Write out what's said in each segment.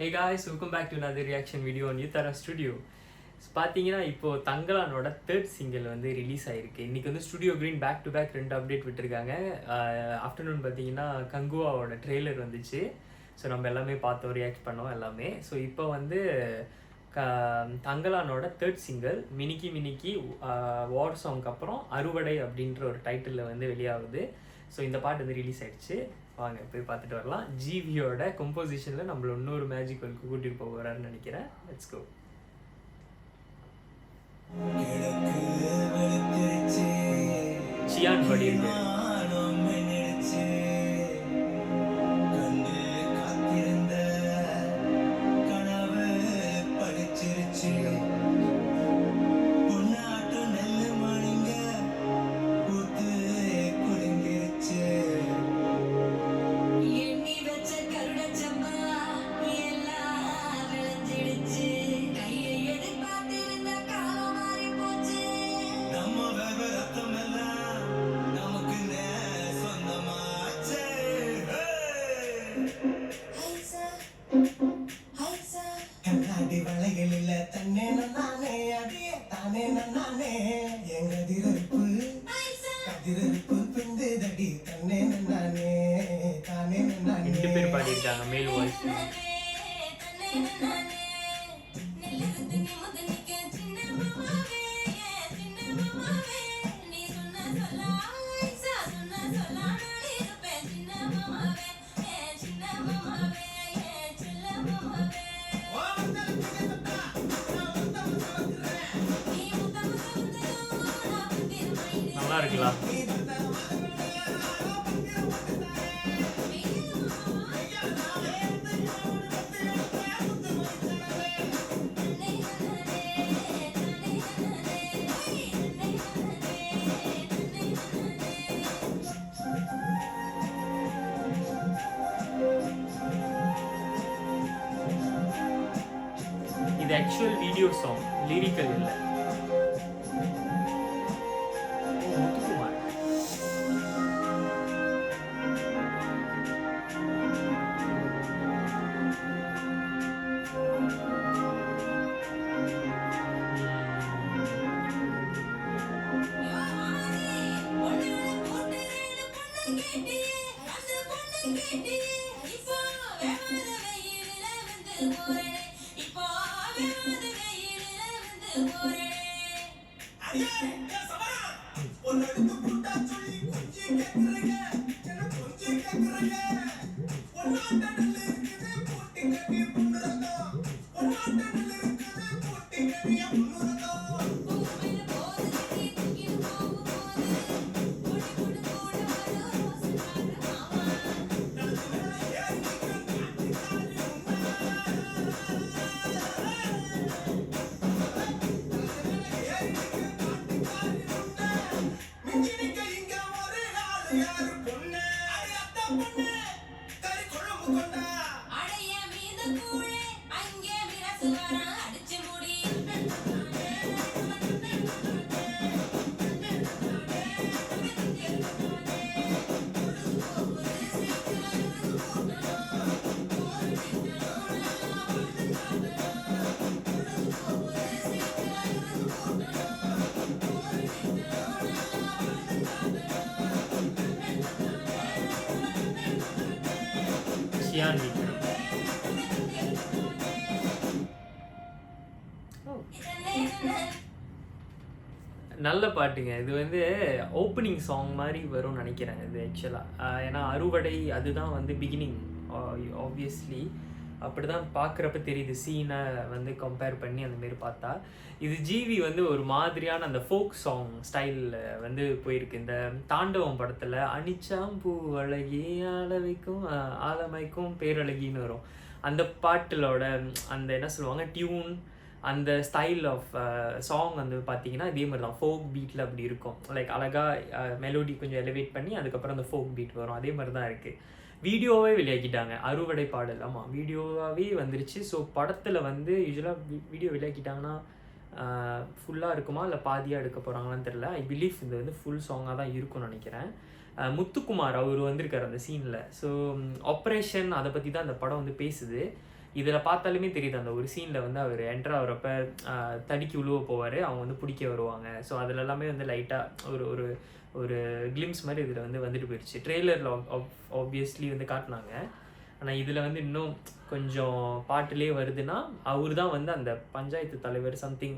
Hey guys, welcome back to another reaction video on Youthara Studio. பார்த்தீங்கன்னா இப்போது தங்கலானோட third single வந்து release ஆகிருக்கு. இன்றைக்கி வந்து Studio Green back to back 2 update விட்டுருக்காங்க. ஆஃப்டர்நூன் பார்த்தீங்கன்னா கங்குவாவோட ட்ரெய்லர் வந்துச்சு. ஸோ நம்ம எல்லாமே பார்த்தோம், ரியாக்ட் பண்ணோம் எல்லாமே. ஸோ இப்போ வந்து தங்கலானோட தேர்ட் சிங்கிள் மினிக்கி மினிக்கி வார் சாங்க்கு அப்புறம் அறுவடை அப்படின்ற ஒரு டைட்டிலில் வந்து வெளியாகுது. ஸோ இந்த பாட்டு வந்து ரிலீஸ் ஆகிடுச்சு. வாங்க போய் பார்த்துட்டு வரலாம். ஜிவியோட கம்போசிஷனில் நம்மள இன்னொரு மேஜிக் ஒர்க்கு கூட்டிகிட்டு போக வராருன்னு நினைக்கிறேன். Let's go. சியான் பாடியிருக்கு. ரெண்டு பேர் பாடியிருக்காங்க மேல் வாய்ஸ். நல்லா இருக்கலாம். இது ஆக்சுவல் வீடியோ சாங், லிரிக்கல் இல்லை. முத்துக்குமார் சியான் விக்ரம். நல்ல பாட்டுங்க. இது வந்து ஓப்பனிங் சாங் மாதிரி வரும்னு நினைக்கிறேன் இது ஆக்சுவலாக. ஏன்னா அறுவடை அதுதான் வந்து பிகினிங். ஆப்வியஸ்லி அப்படி தான் பார்க்குறப்ப தெரியுது, சீனை வந்து கம்பேர் பண்ணி அந்தமாரி பார்த்தா. இது ஜிவி வந்து ஒரு மாதிரியான அந்த ஃபோக் சாங் ஸ்டைலில் வந்து போயிருக்கு. இந்த தாண்டவம் படத்தில் அனிச்சாம்பூ அழகி ஆளவைக்கும் ஆலமைக்கும் பேரழகின்னு வரும். அந்த பாட்டிலோட அந்த என்ன சொல்லுவாங்க டியூன், அந்த ஸ்டைல் ஆஃப் சாங் வந்து பார்த்தீங்கன்னா இதே மாதிரி தான் ஃபோக் பீட்டில் அப்படி இருக்கும். லைக் அழகாக மெலோடி கொஞ்சம் எலிவேட் பண்ணி அதுக்கப்புறம் அந்த ஃபோக் பீட் வரும். அதே மாதிரி தான் இருக்குது. வீடியோவே வெளியாக்கிட்டாங்க, அறுவடை பாடல். ஆமாம், வீடியோவாகவே வந்துருச்சு. ஸோ படத்தில் வந்து யூஸ்வலாக வீடியோ வெளியாக்கிட்டாங்கன்னா ஃபுல்லாக இருக்குமா இல்லை பாதியாக எடுக்க போகிறாங்களான்னு தெரில. ஐ பிலீவ் இது வந்து ஃபுல் சாங்காக தான் இருக்கும்னு நினைக்கிறேன். முத்துக்குமார் அவர் வந்திருக்கார் அந்த சீனில். ஸோ ஆப்ரேஷன் அதை பற்றி தான் அந்த படம் வந்து பேசுது. இதில் பார்த்தாலுமே தெரியுது அந்த ஒரு சீனில் வந்து அவர் என்ட்ரு ஆகிறப்ப தடிக்கு உழுவ போவார், அவங்க வந்து பிடிக்க வருவாங்க. ஸோ அதில் எல்லாமே வந்து லைட்டாக ஒரு ஒரு ஒரு கிளிம்ஸ் மாதிரி இதில் வந்து வந்துட்டு போயிடுச்சு. ட்ரெய்லரில் ஆப்வியஸ்லி வந்து காட்டினாங்க. ஆனால் இதில் வந்து இன்னும் கொஞ்சம் பாட்டுலேயே வருதுன்னா அவர் தான் வந்து அந்த பஞ்சாயத்து தலைவர் சம்திங்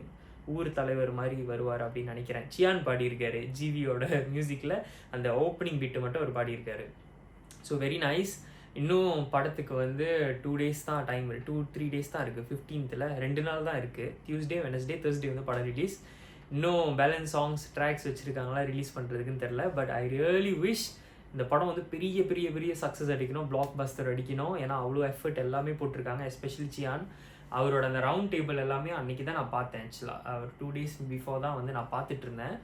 ஊர் தலைவர் மாதிரி வருவார் அப்படின்னு நினைக்கிறேன். சியான் பாடியிருக்காரு ஜிவியோட மியூசிக்கில், அந்த ஓப்பனிங் பீட்டு மட்டும் அவர் பாடியிருக்காரு. So very nice. இன்னும் படத்துக்கு வந்து 2 days தான் டைம், 2-3 days தான் இருக்குது. 15th 2 நாள் தான் இருக்குது. டியூஸ்டே, வெனஸ்டே, தேர்ஸ்டே வந்து படம் ரிலீஸ். இன்னும் பேலன்ஸ் சாங்ஸ் ட்ராக்ஸ் வச்சுருக்காங்களா ரிலீஸ் பண்ணுறதுக்குன்னு தெரில. பட் ஐ ரியலி விஷ் இந்த படம் வந்து பெரிய பெரிய பெரிய சக்ஸஸ் அடிக்கணும், பிளாக் பஸ்டர் அடிக்கணும். ஏன்னா அவ்வளோ எஃபர்ட் எல்லாமே போட்டிருக்காங்க. எஸ்பெஷலி சியான் அவரோட அந்த ரவுண்ட் டேபிள் எல்லாமே அன்றைக்கி தான் நான் பார்த்தேன். ஆக்சுவலாக அவர் 2 days பிஃபோர் தான் வந்து நான் பார்த்துட்டு இருந்தேன்.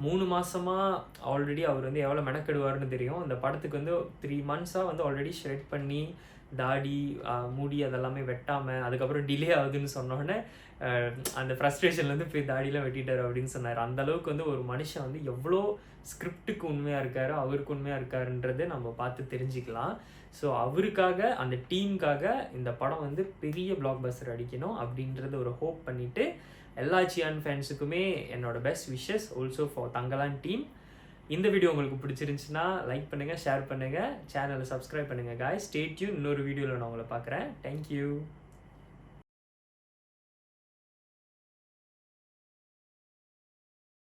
3 மாதமாக ஆல்ரெடி அவர் வந்து எவ்வளோ மெனக்கெடுவார்னு தெரியும். இந்த படத்துக்கு வந்து 3 months வந்து ஆல்ரெடி ஷ்ரெட் பண்ணி தாடி முடி அதெல்லாமே வெட்டாமல், அதுக்கப்புறம் டிலே ஆகுதுன்னு சொன்னோடனே அந்த ஃப்ரஸ்ட்ரேஷன்லேருந்து போய் தாடிலாம் வெட்டிட்டார் அப்படின்னு சொன்னார். அந்தளவுக்கு வந்து ஒரு மனுஷன் வந்து எவ்வளோ ஸ்கிரிப்டுக்கு உண்மையாக இருக்காரு, அவருக்கு உண்மையாக இருக்காருன்றதை நம்ம பார்த்து தெரிஞ்சுக்கலாம். ஸோ அவருக்காக, அந்த டீமுக்காக இந்த படம் வந்து பெரிய பிளாக் பஸ்டர் அடிக்கணும் அப்படின்றத ஒரு ஹோப் பண்ணிவிட்டு எல்லா சியான் ஃபேன்ஸுக்குமே என்னோட best wishes also for Thangalaan team. இந்த வீடியோ உங்களுக்கு பிடிச்சிருந்துச்சுன்னா லைக் பண்ணுங்கள், ஷேர் பண்ணுங்கள், சேனலை சப்ஸ்கிரைப் பண்ணுங்கள் காய்ஸ். Stay tune. இன்னொரு வீடியோவில் நான் உங்களை பார்க்குறேன். தேங்க்யூ.